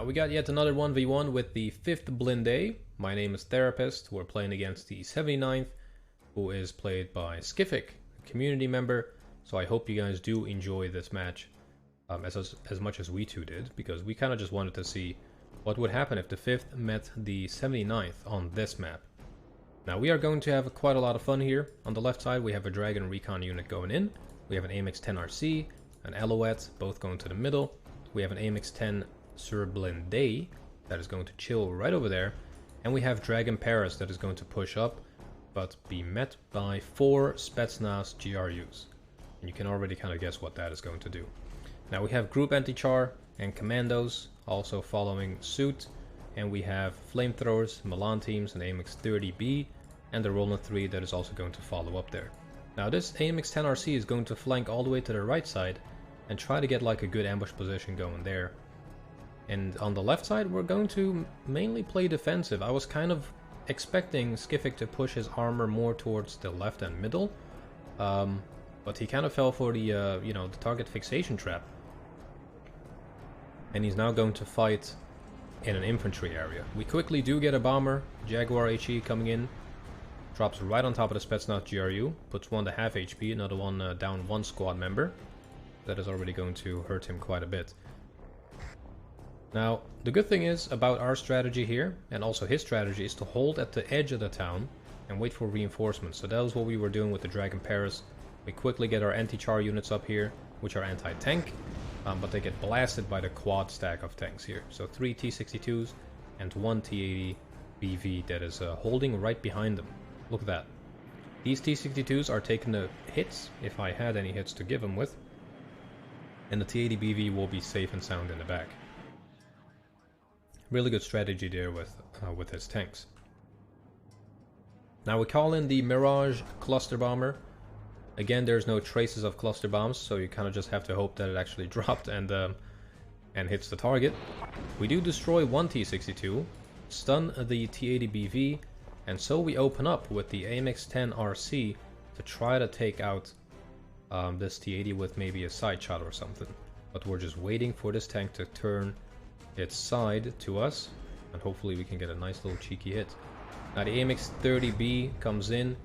Now we got yet another 1v1 with the 5th Blinde. My name is Therapist. We're playing against the 79th, who is played by Skiffic, a community member. So I hope you guys do enjoy this match as much as we two did, because we kind of just wanted to see what would happen if the 5th met the 79th on this map. Now we are going to have quite a lot of fun here. On the left side we have a Dragon Recon unit going in. We have an AMX-10 RC, an Alouette, both going to the middle. We have an AMX-10 Sur Blinde that is going to chill right over there. And we have Dragon Paris that is going to push up, but be met by 4 Spetsnaz GRUs. And you can already kind of guess what that is going to do. Now we have Group Anti-Char and Commandos also following suit. And we have Flamethrowers, Milan teams, and AMX-30B, and the Roland 3 that is also going to follow up there. Now this AMX-10 RC is going to flank all the way to the right side and try to get like a good ambush position going there. And on the left side we're going to mainly play defensive. I was kind of expecting Skiffic to push his armor more towards the left and middle, but he kind of fell for the the target fixation trap. And he's now going to fight in an infantry area. We quickly do get a bomber, Jaguar HE coming in, drops right on top of the Spetsnaz GRU, puts one to half HP, another one down one squad member. That is already going to hurt him quite a bit. Now, the good thing is about our strategy here, and also his strategy, is to hold at the edge of the town and wait for reinforcements. So that was what we were doing with the Dragon Paris. We quickly get our anti-char units up here, which are anti-tank. But they get blasted by the quad stack of tanks here. So 3 T-62s and 1 T-80 BV that is holding right behind them. Look at that. These T-62s are taking the hits, if I had any hits to give them with. And the T-80 BV will be safe and sound in the back. Really good strategy there with his tanks. Now we call in the Mirage Cluster Bomber. Again, there's no traces of cluster bombs, so you kind of just have to hope that it actually dropped and hits the target. We do destroy one T-62, stun the T-80 BV, and so we open up with the AMX-10 RC to try to take out this T-80 with maybe a side shot or something. But we're just waiting for this tank to turn its side to us, and hopefully we can get a nice little cheeky hit. Now the AMX-30B comes in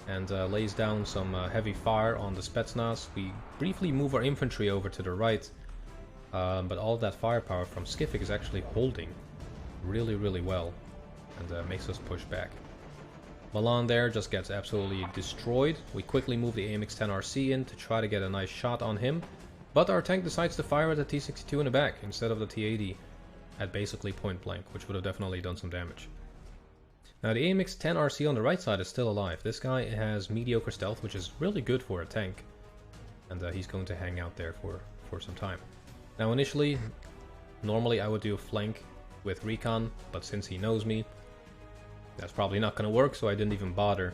and lays down some heavy fire on the Spetsnaz. We briefly move our infantry over to the right, but all of that firepower from Skiffic is actually holding really well, and makes us push back. Milan there just gets absolutely destroyed. We quickly move the AMX-10 RC in to try to get a nice shot on him, but our tank decides to fire at the T-62 in the back instead of the T-80 at basically point blank, which would have definitely done some damage. Now the AMX-10 RC on the right side is still alive. This guy has mediocre stealth, which is really good for a tank. And he's going to hang out there for some time. Now initially, normally I would do a flank with Recon, but since he knows me, that's probably not going to work, so I didn't even bother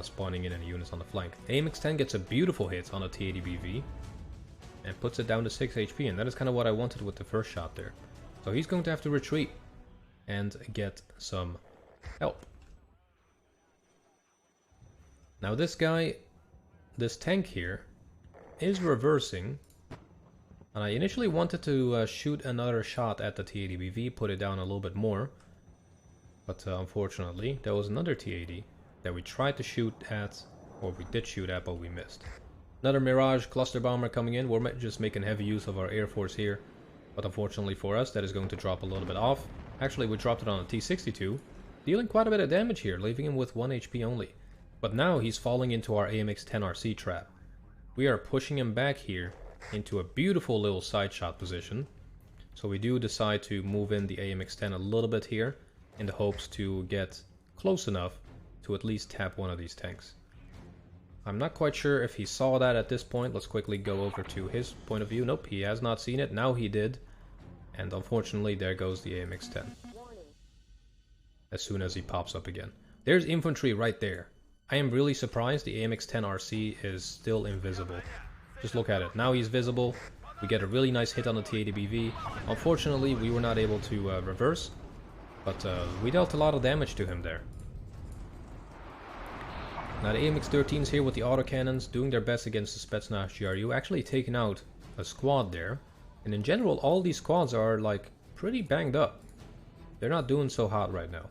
spawning in any units on the flank. AMX-10 gets a beautiful hit on a T-80 BV and puts it down to 6 HP, and that is kind of what I wanted with the first shot there. So he's going to have to retreat and get some help. Now this guy, this tank here, is reversing, and I initially wanted to shoot another shot at the T-80 BV, put it down a little bit more, but unfortunately there was another T-80 that we tried to shoot at, or we did shoot at, but we missed. Another Mirage Cluster Bomber coming in. We're just making heavy use of our Air Force here, but unfortunately for us that is going to drop a little bit off. Actually we dropped it on a T-62, dealing quite a bit of damage here, leaving him with 1 HP only. But now he's falling into our AMX-10 RC trap. We are pushing him back here into a beautiful little side shot position. So we do decide to move in the AMX-10 a little bit here in the hopes to get close enough to at least tap one of these tanks. I'm not quite sure if he saw that at this point. Let's quickly go over to his point of view. Nope, he has not seen it. Now he did. And unfortunately there goes the AMX-10. As soon as he pops up again. There's infantry right there. I am really surprised the AMX-10 RC is still invisible. Just look at it. Now he's visible. We get a really nice hit on the T-80 BV. Unfortunately, we were not able to reverse, but we dealt a lot of damage to him there. Now the AMX-13s here with the autocannons doing their best against the Spetsnaz GRU, actually taking out a squad there. And in general, all these squads are like pretty banged up. They're not doing so hot right now.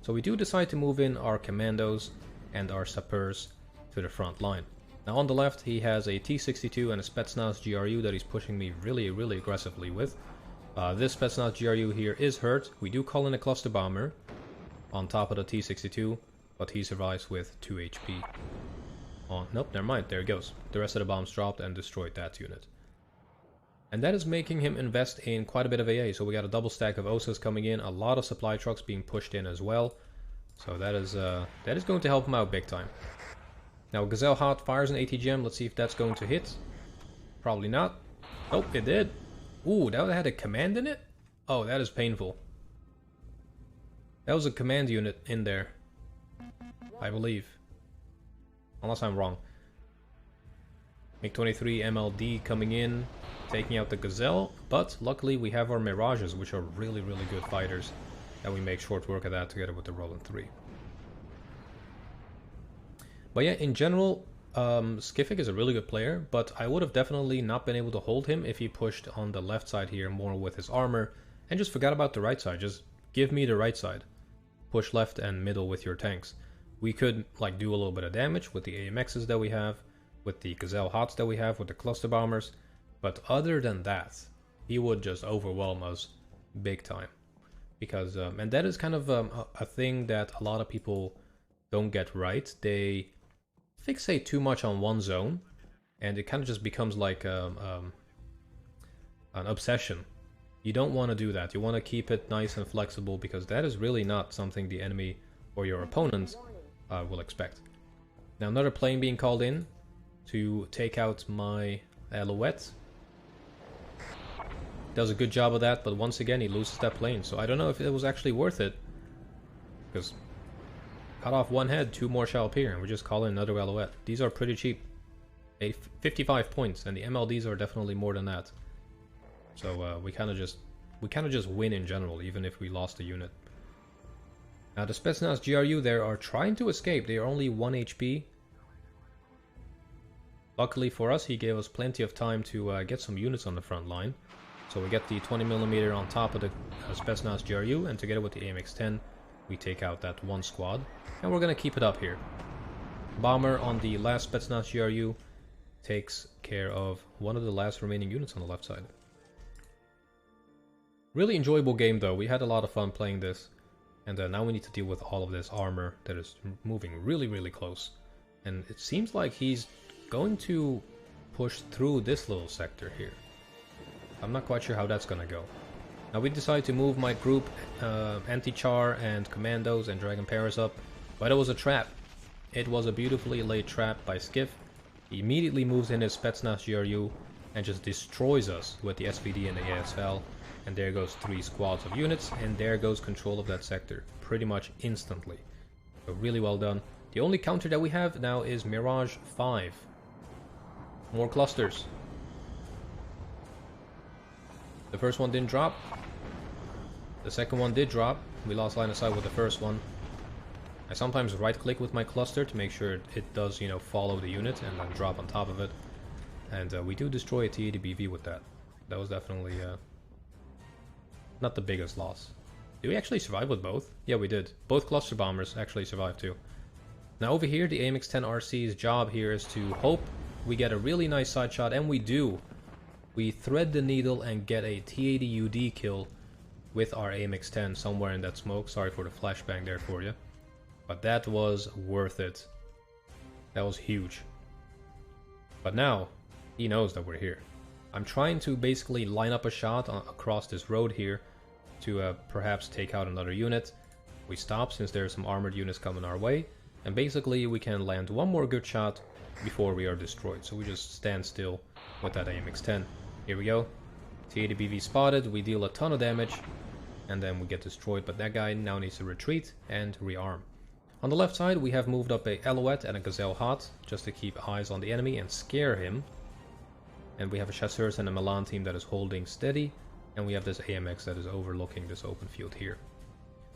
So we do decide to move in our commandos and our sappers to the front line. Now on the left he has a T-62 and a Spetsnaz GRU that he's pushing me really aggressively with. This Spetsnaz GRU here is hurt. We do call in a cluster bomber on top of the T-62, but he survives with 2 HP. Oh, nope, never mind, there he goes. The rest of the bombs dropped and destroyed that unit. And that is making him invest in quite a bit of AA, so we got a double stack of OSAs coming in, a lot of supply trucks being pushed in as well. So that is going to help him out big time. Now Gazelle Hot fires an ATGM, let's see if that's going to hit. Probably not. Oh, it did. Ooh, that had a command in it? Oh, that is painful. That was a command unit in there, I believe. Unless I'm wrong. MiG-23 MLD coming in, taking out the Gazelle, but luckily we have our Mirages, which are really good fighters, and we make short work of that together with the Roland 3. But yeah, in general, Skific is a really good player, but I would have definitely not been able to hold him if he pushed on the left side here more with his armor, and just forgot about the right side. Just give me the right side. Push left and middle with your tanks. We could like do a little bit of damage with the AMXs that we have, with the Gazelle Hots that we have, with the cluster bombers, but other than that, he would just overwhelm us big time. Because, and that is kind of a thing that a lot of people don't get right. They fixate too much on one zone, and it kind of just becomes like an obsession. You don't want to do that. You want to keep it nice and flexible, because that is really not something the enemy or your opponent will expect. Now another plane being called in to take out my Alouette. Does a good job of that, but once again he loses that plane, so I don't know if it was actually worth it. Because cut off one head, 2 more shall appear, and we just call in another Alouette. These are pretty cheap. 55 points, and the MLDs are definitely more than that. So we kind of just win in general, even if we lost a unit. Now the Spetsnaz GRU there are trying to escape. They are only 1 HP. Luckily for us, he gave us plenty of time to get some units on the front line. So we get the 20mm on top of the Spetsnaz GRU, and together with the AMX-10, we take out that one squad. And we're going to keep it up here. Bomber on the last Spetsnaz GRU takes care of one of the last remaining units on the left side. Really enjoyable game though, we had a lot of fun playing this. And now we need to deal with all of this armor that is moving really close. And it seems like he's going to push through this little sector here. I'm not quite sure how that's gonna go. Now we decide to move my group anti-char and commandos and dragon pairs up, but it was a trap. It was a beautifully laid trap by Skiff. He immediately moves in his Spetsnaz GRU and just destroys us with the SVD and the ASL. And there goes 3 squads of units, and there goes control of that sector pretty much instantly. So really well done. The only counter that we have now is Mirage 5. More clusters. The first one didn't drop. The second one did drop. We lost line of sight with the first one. I sometimes right click with my cluster to make sure it does, you know, follow the unit and then drop on top of it. And we do destroy a T80BV with that. That was definitely not the biggest loss. Did we actually survive with both? Yeah, we did. Both cluster bombers actually survived too. Now over here, the AMX-10 RC's job here is to hope we get a really nice side shot, and we do. We thread the needle and get a T80UD kill with our AMX-10 somewhere in that smoke. Sorry for the flashbang there for you. But that was worth it. That was huge. But now, he knows that we're here. I'm trying to basically line up a shot across this road here to perhaps take out another unit. We stop since there are some armored units coming our way, and basically we can land one more good shot before we are destroyed. So we just stand still with that AMX-10. Here we go. T80BV spotted, we deal a ton of damage, and then we get destroyed, but that guy now needs to retreat and rearm. On the left side we have moved up a Alouette and a Gazelle Hot, just to keep eyes on the enemy and scare him. And we have a Chasseurs and a Milan team that is holding steady, and we have this AMX that is overlooking this open field here.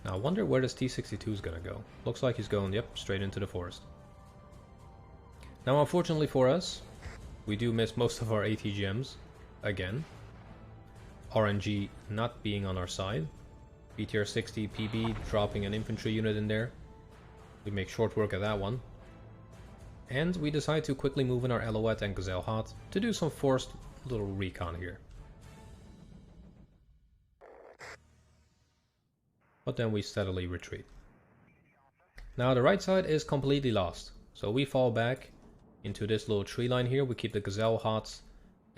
Now I wonder where this T-62 is gonna go. Looks like he's going, yep, straight into the forest. Now unfortunately for us, we do miss most of our ATGMs, again. RNG not being on our side. BTR 60 PB dropping an infantry unit in there. We make short work of that one. And we decide to quickly move in our Alouette and Gazellehaat to do some forced little recon here. But then we steadily retreat. Now the right side is completely lost. So we fall back into this little tree line here. We keep the Gazellehaats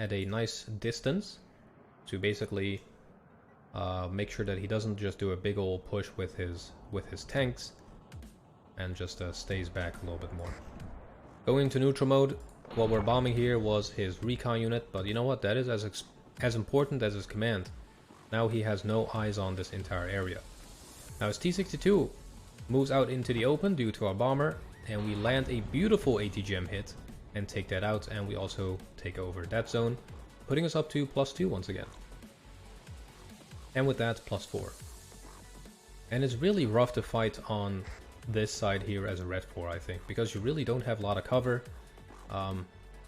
at a nice distance to basically make sure that he doesn't just do a big old push with his tanks and just stays back a little bit more. Going into neutral mode, what we're bombing here was his recon unit, but you know what, that is as important as his command. Now he has no eyes on this entire area. Now his T-62 moves out into the open due to our bomber, and we land a beautiful ATGM hit and take that out, and we also take over that zone, putting us up to +2 once again. And with that, +4. And it's really rough to fight on this side here as a red 4, I think, because you really don't have a lot of cover.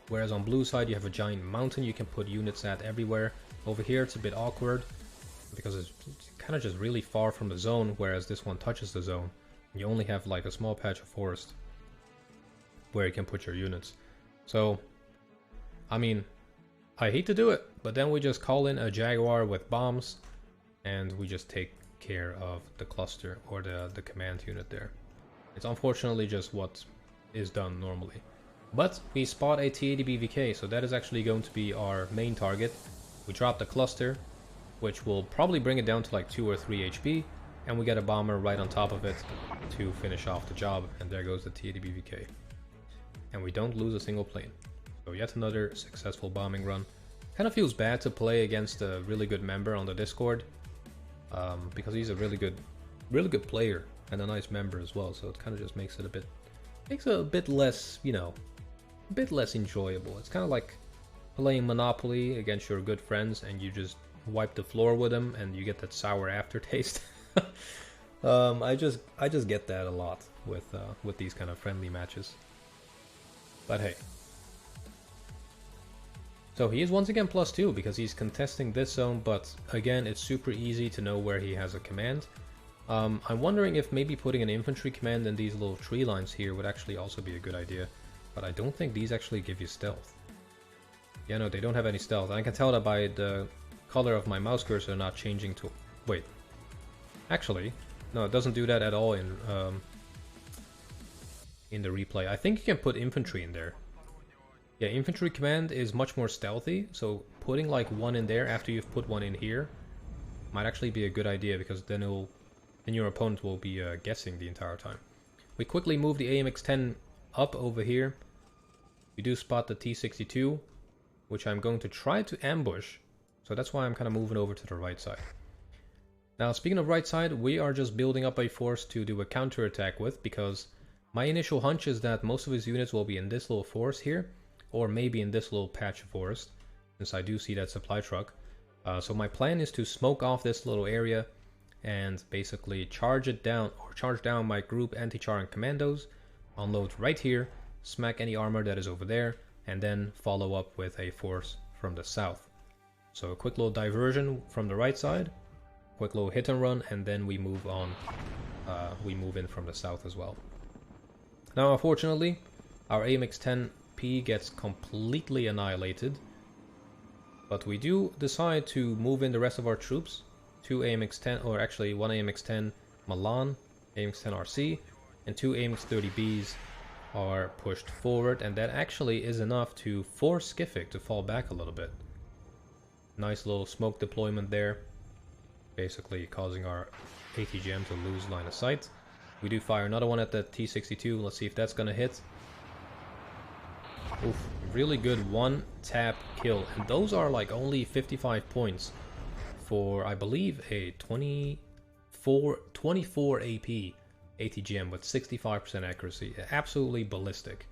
Whereas on blue side you have a giant mountain you can put units at everywhere. Over here it's a bit awkward because it's kind of just really far from the zone, whereas this one touches the zone. You only have like a small patch of forest where you can put your units. So, I mean, I hate to do it, but then we just call in a Jaguar with bombs and we just take care of the cluster or the command unit there. It's unfortunately just what is done normally. But we spot a T-80B VK, so that is actually going to be our main target. We drop the cluster, which will probably bring it down to like 2 or 3 HP, and we get a bomber right on top of it to finish off the job, and there goes the T-80B VK. And we don't lose a single plane. So yet another successful bombing run. Kind of feels bad to play against a really good member on the Discord, because he's a really good player and a nice member as well, so it kind of just makes it a bit less, you know, a bit less enjoyable. It's kind of like playing Monopoly against your good friends and you just wipe the floor with them and you get that sour aftertaste. I just get that a lot with these kind of friendly matches. But hey. So he is once again +2 because he's contesting this zone, but again it's super easy to know where he has a command. I'm wondering if maybe putting an infantry command in these little tree lines here would actually also be a good idea, but I don't think these actually give you stealth. Yeah, no, they don't have any stealth. I can tell that by the color of my mouse cursor not changing to... Wait. Actually, no, it doesn't do that at all in the replay. I think you can put infantry in there. Yeah, infantry command is much more stealthy, so putting like one in there after you've put one in here might actually be a good idea, because then your opponent will be guessing the entire time. We quickly move the AMX-10 up over here. We do spot the T-62, which I'm going to try to ambush, so that's why I'm kind of moving over to the right side. Now, speaking of right side, we are just building up a force to do a counterattack with, because my initial hunch is that most of his units will be in this little forest here, or maybe in this little patch of forest, since I do see that supply truck. So my plan is to smoke off this little area and basically charge down my group anti-charring commandos, unload right here, smack any armor that is over there, and then follow up with a force from the south. So a quick little diversion from the right side, quick little hit and run, and then we move on. We move in from the south as well. Now, unfortunately, our AMX-10P gets completely annihilated, but we do decide to move in the rest of our troops. 2 AMX-10, or actually 1 AMX-10 Milan, AMX-10 RC, and 2 AMX-30Bs are pushed forward, and that actually is enough to force Skiffic to fall back a little bit. Nice little smoke deployment there, basically causing our ATGM to lose line of sight. We do fire another one at the T-62, let's see if that's gonna hit. Oof, really good one tap kill, and those are like only 55 points for, I believe, a 24 AP ATGM with 65% accuracy. Absolutely ballistic.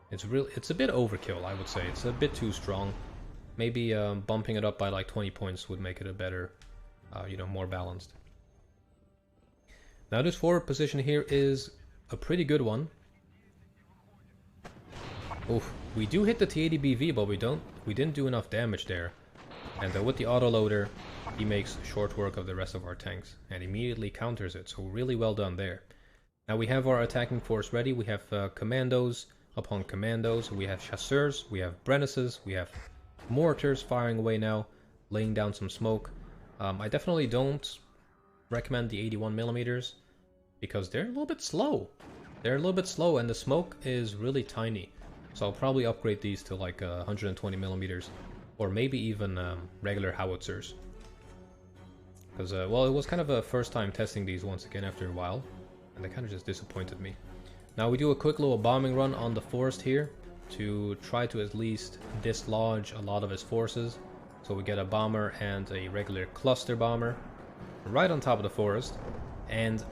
It's a bit overkill, I would say. It's a bit too strong. Maybe bumping it up by like 20 points would make it a better, you know, more balanced. Now this forward position here is a pretty good one. Oof, we do hit the T-80BV, but we didn't do enough damage there. And with the autoloader, he makes short work of the rest of our tanks and immediately counters it, so really well done there. Now we have our attacking force ready. We have commandos upon commandos, we have chasseurs, we have Brennises, we have mortars firing away now, laying down some smoke. I definitely don't recommend the 81mm because they're a little bit slow. They're a little bit slow and the smoke is really tiny. So I'll probably upgrade these to like 120mm or maybe even regular howitzers. Because, well, it was kind of a first time testing these once again after a while, and they kind of just disappointed me. Now we do a quick little bombing run on the forest here to try to at least dislodge a lot of his forces. So we get a bomber and a regular cluster bomber right on top of the forest, and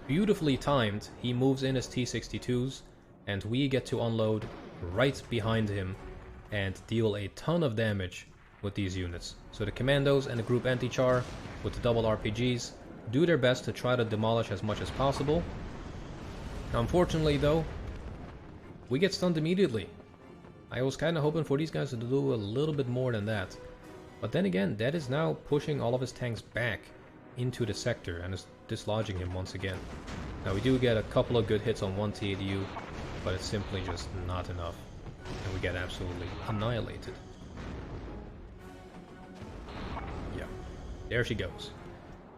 beautifully timed, he moves in his T-62s and we get to unload right behind him and deal a ton of damage with these units. So the commandos and the group anti-char with the double RPGs do their best to try to demolish as much as possible. Unfortunately though, we get stunned immediately. I was kind of hoping for these guys to do a little bit more than that. But then again, that is now pushing all of his tanks back into the sector and is dislodging him once again. Now we do get a couple of good hits on one TADU, but it's simply just not enough. And we get absolutely annihilated. Yeah, there she goes.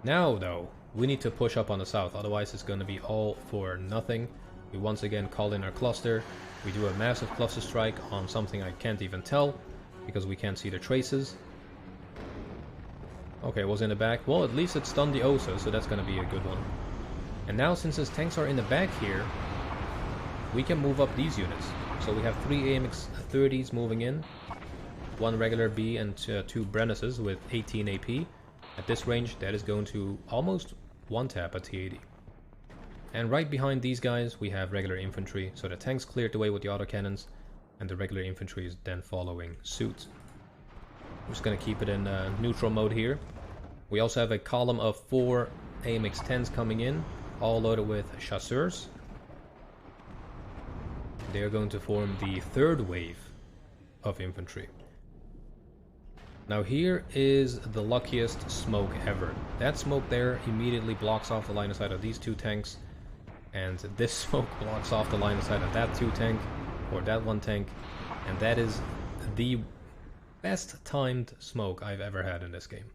Now though, we need to push up on the south, otherwise it's going to be all for nothing. We once again call in our cluster. We do a massive cluster strike on something I can't even tell, because we can't see the traces. Okay, it was in the back. Well, at least it stunned the Osa, so that's going to be a good one. And now, since his tanks are in the back here, we can move up these units. So we have 3 AMX-30s moving in, 1 regular B and 2 Brennises with 18 AP. At this range, that is going to almost one-tap a T-80. And right behind these guys, we have regular infantry, so the tanks cleared the way with the autocannons, and the regular infantry is then following suit. I'm just going to keep it in neutral mode here. We also have a column of 4 AMX-10s coming in, all loaded with chasseurs. They are going to form the 3rd wave of infantry. Now here is the luckiest smoke ever. That smoke there immediately blocks off the line of sight of these 2 tanks, and this smoke blocks off the line of sight of that 2 tank, or that 1 tank, and that is the best timed smoke I've ever had in this game.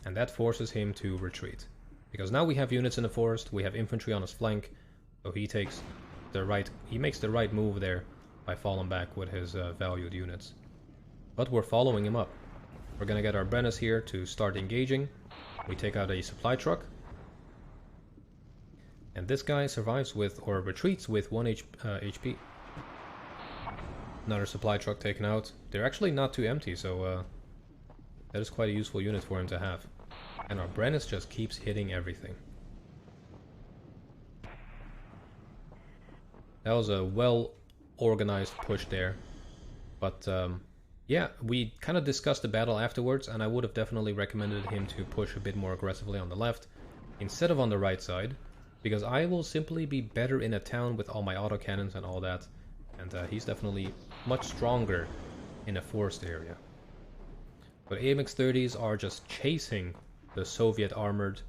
And that forces him to retreat. Because now we have units in the forest, we have infantry on his flank, so he makes the right move there by falling back with his valued units. But we're following him up. We're gonna get our Brennis here to start engaging. We take out a supply truck. And this guy survives with, or retreats with 1 HP. Another supply truck taken out. They're actually not too empty, so that is quite a useful unit for him to have. And our Brennis just keeps hitting everything. That was a well-organized push there. But yeah, we kind of discussed the battle afterwards, and I would have definitely recommended him to push a bit more aggressively on the left instead of on the right side, because I will simply be better in a town with all my autocannons and all that, and he's definitely much stronger in a forest area. But AMX-30s are just chasing the Soviet armored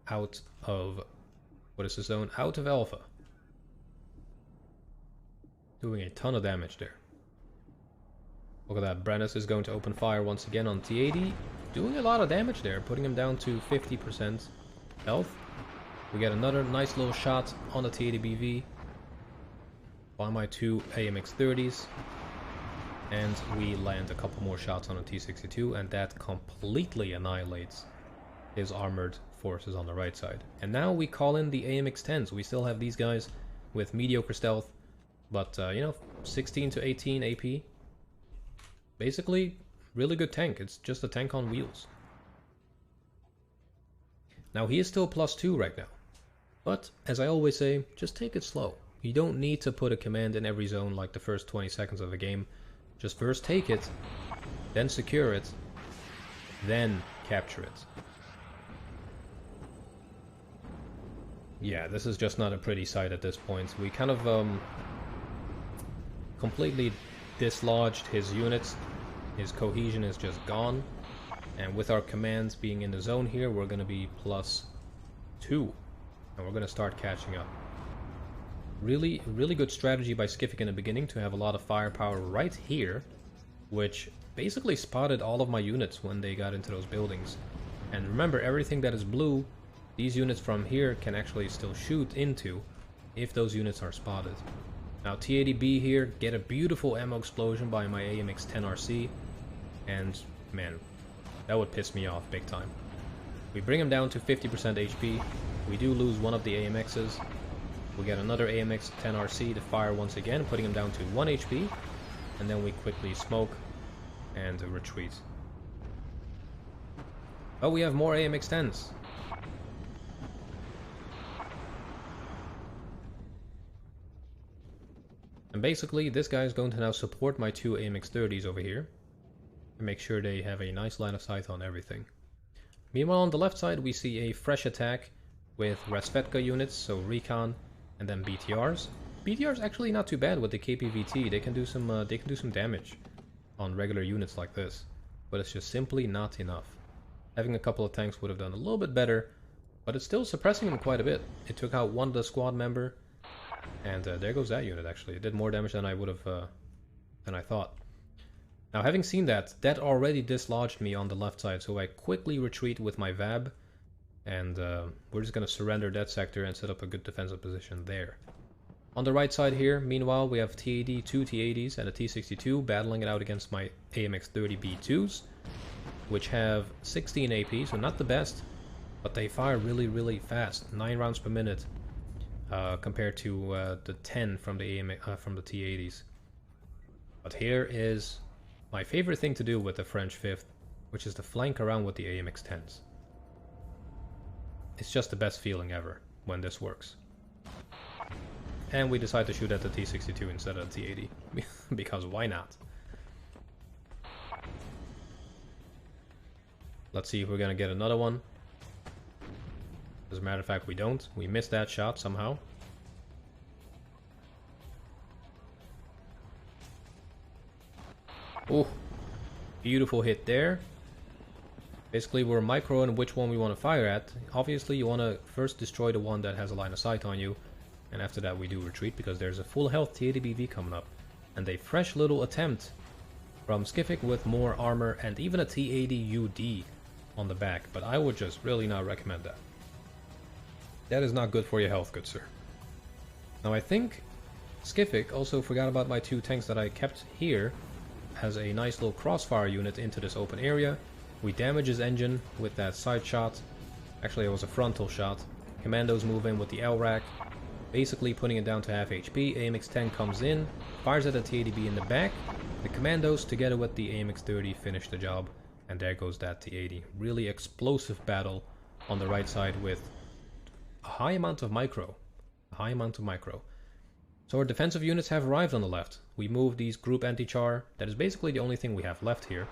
out of, what is the zone? Out of Alpha. Doing a ton of damage there. Look at that, Brennis is going to open fire once again on T-80. Doing a lot of damage there, putting him down to 50% health. We get another nice little shot on the T-80 BV by my 2 AMX-30s. And we land a couple more shots on a T-62, and that completely annihilates his armored forces on the right side. And now we call in the AMX-10s. We still have these guys with mediocre stealth, but you know, 16 to 18 AP. Basically, really good tank. It's just a tank on wheels. Now he is still +2 right now, but as I always say, just take it slow. You don't need to put a command in every zone like the first 20 seconds of the game. Just first take it, then secure it, then capture it. Yeah, this is just not a pretty sight at this point. We kind of completely dislodged his units, His cohesion is just gone. And with our commands being in the zone here, we're going to be +2. And we're going to start catching up. Really good strategy by Skiffic in the beginning to have a lot of firepower right here, which basically spotted all of my units when they got into those buildings. And remember, everything that is blue, these units from here can actually still shoot into if those units are spotted. Now T80B here, get a beautiful ammo explosion by my AMX-10 RC, and man, that would piss me off big time. We bring him down to 50% HP, we do lose one of the AMXs, we get another AMX-10 RC to fire once again, putting him down to 1 HP, and then we quickly smoke and retreat. Oh, we have more AMX-10s. And basically, this guy is going to now support my 2 AMX-30s over here and make sure they have a nice line of sight on everything. Meanwhile, on the left side, we see a fresh attack with Rasvetka units, so Recon and then BTRs. BTRs actually not too bad with the KPVT. They can do some damage on regular units like this, but it's just simply not enough. Having a couple of tanks would have done a little bit better, but it's still suppressing them quite a bit. It took out one of the squad member. And there goes that unit actually. It did more damage than I would have, than I thought. Now having seen that, that already dislodged me on the left side, so I quickly retreat with my VAB. And we're just going to surrender that sector and set up a good defensive position there. On the right side here, meanwhile, we have T80, 2 T80s and a T62 battling it out against my AMX-30 B2s, which have 16 AP, so not the best, but they fire really fast, 9 rounds per minute. Compared to the 10 from the from the T80s. But here is my favorite thing to do with the French 5th, which is to flank around with the AMX-10s. It's just the best feeling ever when this works. And we decide to shoot at the T62 instead of the T80, because why not? Let's see if we're gonna get another one. As a matter of fact, we don't. We missed that shot somehow. Oh, beautiful hit there. Basically, we're microing which one we want to fire at. Obviously, you want to first destroy the one that has a line of sight on you. And after that, we do retreat because there's a full health T80BV coming up. And a fresh little attempt from Skiffic with more armor and even a T80UD on the back. But I would just really not recommend that. That is not good for your health, good sir. Now I think Skiffic also forgot about my 2 tanks that I kept here as a nice little crossfire unit into this open area. We damage his engine with that side shot. Actually, it was a frontal shot. Commandos move in with the L-Rack, basically putting it down to half HP. AMX-10 comes in, fires at the T80B in the back. The Commandos, together with the AMX-30, finish the job. And there goes that T80. Really explosive battle on the right side with a high amount of micro. So our defensive units have arrived on the left. We move these group anti-char. That is basically the only thing we have left here.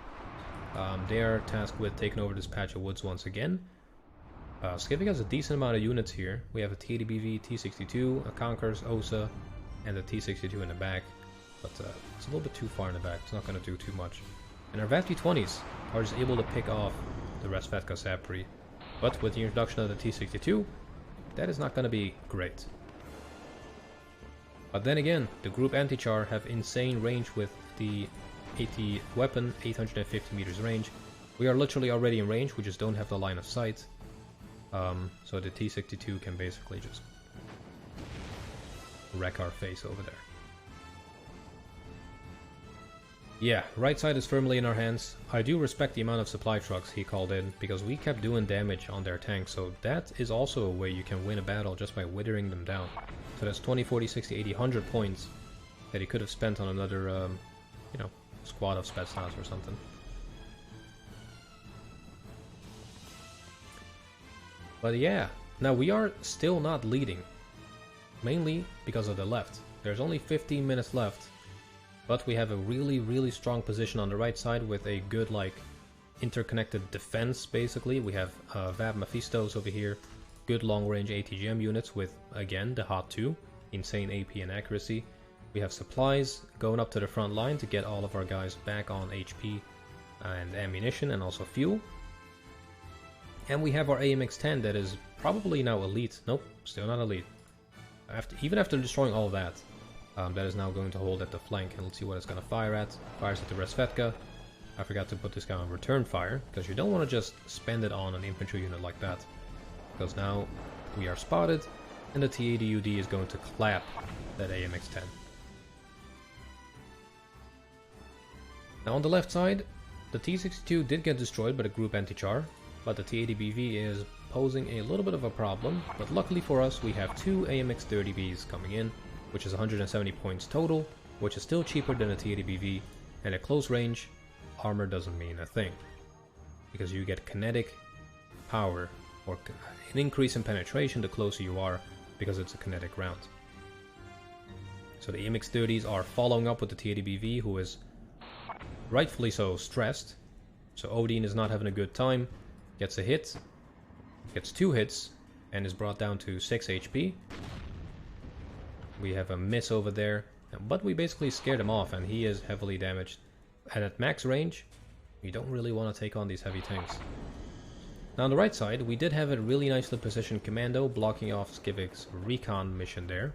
They are tasked with taking over this patch of woods once again. Skiffic has a decent amount of units here. We have a T80BV, T62, a Conkers, OSA, and a T62 in the back. But it's a little bit too far in the back. It's not going to do too much. And our VAV-20s are just able to pick off the Rasvetka Sapri. But with the introduction of the T62, that is not going to be great. But then again, the group anti-char have insane range with the 80 weapon, 850 meters range. We are literally already in range, we just don't have the line of sight. So the T62 can basically just wreck our face over there. Yeah, right side is firmly in our hands. I do respect the amount of supply trucks he called in, because we kept doing damage on their tanks, so that is also a way you can win a battle just by withering them down. So that's 20, 40, 60, 80, 100 points that he could have spent on another, you know, squad of Spetsnaz or something. But yeah, now we are still not leading, mainly because of the left. There's only 15 minutes left. But we have a really strong position on the right side with a good, like, interconnected defense, basically. We have VAB Mephistos over here, good long-range ATGM units with, again, the Hot 2, insane AP and accuracy. We have supplies going up to the front line to get all of our guys back on HP and ammunition and also fuel. And we have our AMX-10 that is probably now elite. Nope, still not elite. Even after destroying all of that, that is now going to hold at the flank. And let's see what it's going to fire at. Fires at the Resvetka. I forgot to put this guy on return fire, because you don't want to just spend it on an infantry unit like that. Because now we are spotted, and the T80UD is going to clap that AMX-10. Now on the left side, the T62 did get destroyed by the group anti-char, but the T80BV is posing a little bit of a problem. But luckily for us, we have two AMX-30Bs coming in, which is 170 points total, which is still cheaper than a T80BV, and at close range, armor doesn't mean a thing, because you get kinetic power, or an increase in penetration the closer you are, because it's a kinetic round. So the AMX-30s are following up with the T80BV, who is rightfully so stressed. So Odin is not having a good time, gets a hit, gets 2 hits, and is brought down to 6 HP. We have a miss over there, but we basically scared him off and he is heavily damaged. And at max range, you don't really want to take on these heavy tanks. Now on the right side, we did have a really nicely positioned commando blocking off Skivik's recon mission there.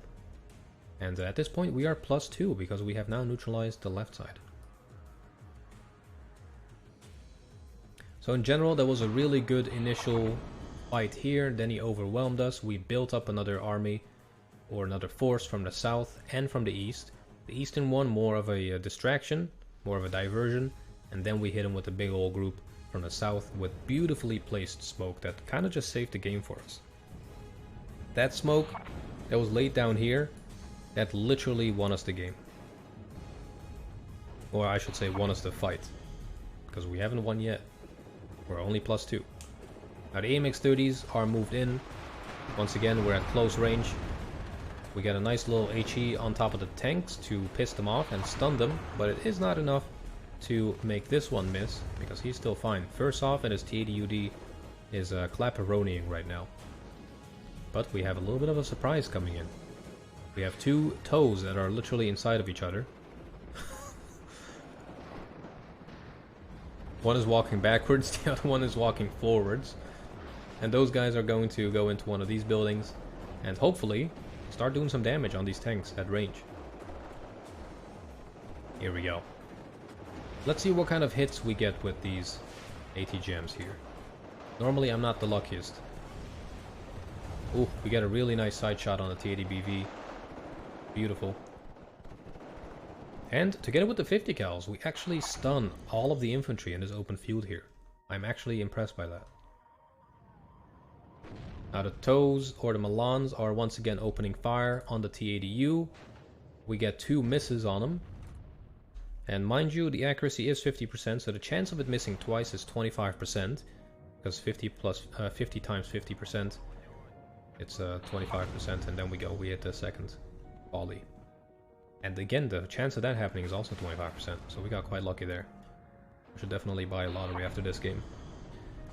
And at this point we are +2 because we have now neutralized the left side. So in general, there was a really good initial fight here, then he overwhelmed us. We built up another army, or another force from the south and from the east. The eastern one more of a distraction, more of a diversion, and then we hit him with a big old group from the south with beautifully placed smoke that kind of just saved the game for us. That smoke that was laid down here, that literally won us the game. Or I should say won us the fight, because we haven't won yet. We're only +2. Now the AMX-30s are moved in. Once again, we're at close range. We get a nice little HE on top of the tanks to piss them off and stun them, but it is not enough to make this one miss, because he's still fine. First off, and his T80UD is clapperoniing right now. But we have a little bit of a surprise coming in. We have 2 toes that are literally inside of each other. One is walking backwards, the other one is walking forwards. And those guys are going to go into one of these buildings and hopefully start doing some damage on these tanks at range. Here we go. Let's see what kind of hits we get with these ATGMs here. Normally I'm not the luckiest. Ooh, we get a really nice side shot on the T80BV. Beautiful. And to get it with the 50 cals, we actually stun all of the infantry in this open field here. I'm actually impressed by that. Now the toes, or the Mchl's, are once again opening fire on the T80U. We get 2 misses on them. And mind you, the accuracy is 50%, so the chance of it missing twice is 25%. Because 50 times 50%, it's 25%, and then we hit the second volley. And again, the chance of that happening is also 25%, so we got quite lucky there. We should definitely buy a lottery after this game.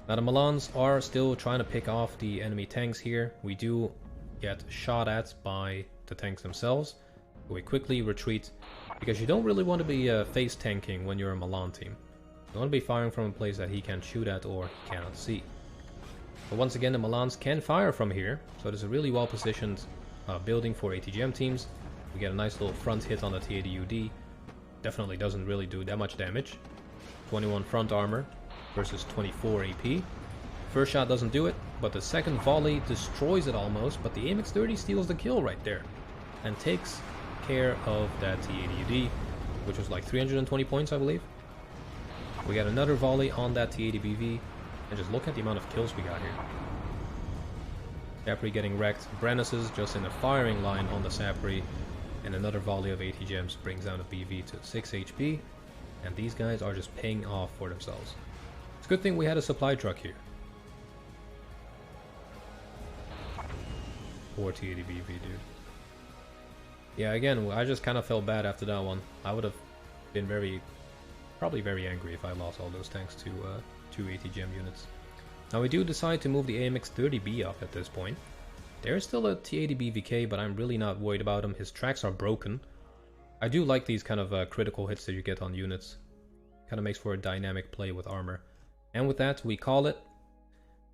Now the Mchl's are still trying to pick off the enemy tanks here. We do get shot at by the tanks themselves. We quickly retreat, because you don't really want to be face tanking when you're a Mchl team. You want to be firing from a place that he can't shoot at or he cannot see. But once again, the Mchl's can fire from here, so it is a really well positioned building for ATGM teams. We get a nice little front hit on the T80UD. Definitely doesn't really do that much damage. 21 front armor versus 24 AP. First shot doesn't do it, but the second volley destroys it almost, but the AMX-30 steals the kill right there and takes care of that T80UD, which was like 320 points, I believe. We got another volley on that T80BV, and just look at the amount of kills we got here. Sapri getting wrecked. Brennus's just in a firing line on the Sapri, and another volley of ATGMs brings down the BV to 6 HP, and these guys are just paying off for themselves. It's a good thing we had a supply truck here. Poor T80BV, dude. Yeah, again, I just kind of felt bad after that one. I would have been probably very angry if I lost all those tanks to 2 ATGM units. Now we do decide to move the AMX-30B up at this point. There is still a T80BVK, but I'm really not worried about him. His tracks are broken, I do like these kind of critical hits that you get on units. Kind of makes for a dynamic play with armor. And with that, we call it.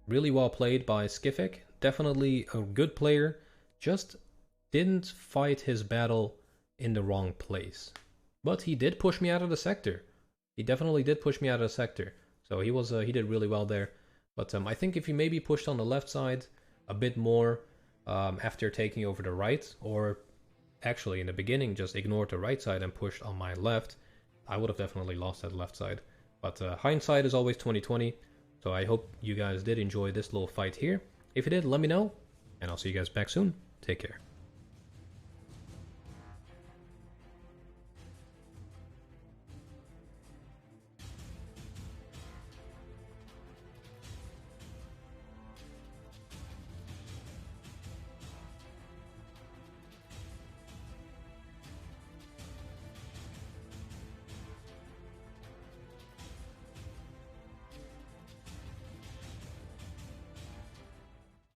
Really well played by Skific. Definitely a good player. Just didn't fight his battle in the wrong place. But he did push me out of the sector. He definitely did push me out of the sector. So he did really well there. But I think if he maybe pushed on the left side a bit more after taking over the right, or actually in the beginning just ignored the right side and pushed on my left, I would have definitely lost that left side. But hindsight is always 20/20. So I hope you guys did enjoy this little fight here. If you did, let me know. And I'll see you guys back soon. Take care.